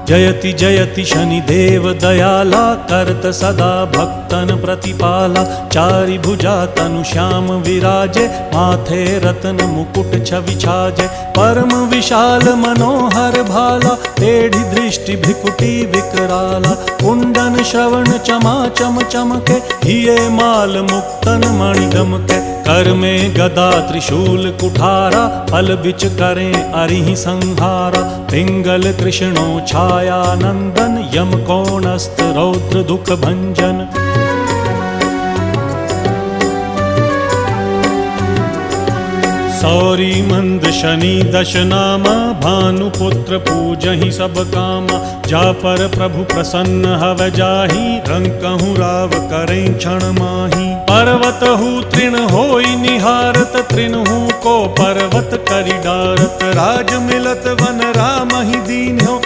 जयति जयति शनिदेव दयाला, करत सदा भक्तन प्रतिपाला। चारि भुजा तनु श्याम विराजे, माथे रत्न मुकुट छवि छाजे। परम विशाल मनोहर भाला, टेढ़ी दृष्टि भ्रिकुटी विकराला। कुंडन श्रवण चमा चम चमके, हिये माल मुक्तन मणि दमके। कर में गदा त्रिशूल कुठारा, फल बिच करें अरिहि संहारा। पिंगल कृष्णो छाया नंदन, यम कोणस्थ रौद्र दुख भंजन। सौरी मंद शनि दश नामा, भानुपुत्र पूजहि सब कामा। जा पर प्रभु प्रसन्न हव जाहि, रंकहु राव करें क्षण माहि। पर्वत हु तृण होई निहारत, तृणहु को पर्वत करि डारत। राज मिलत वन राम ही दीन हो,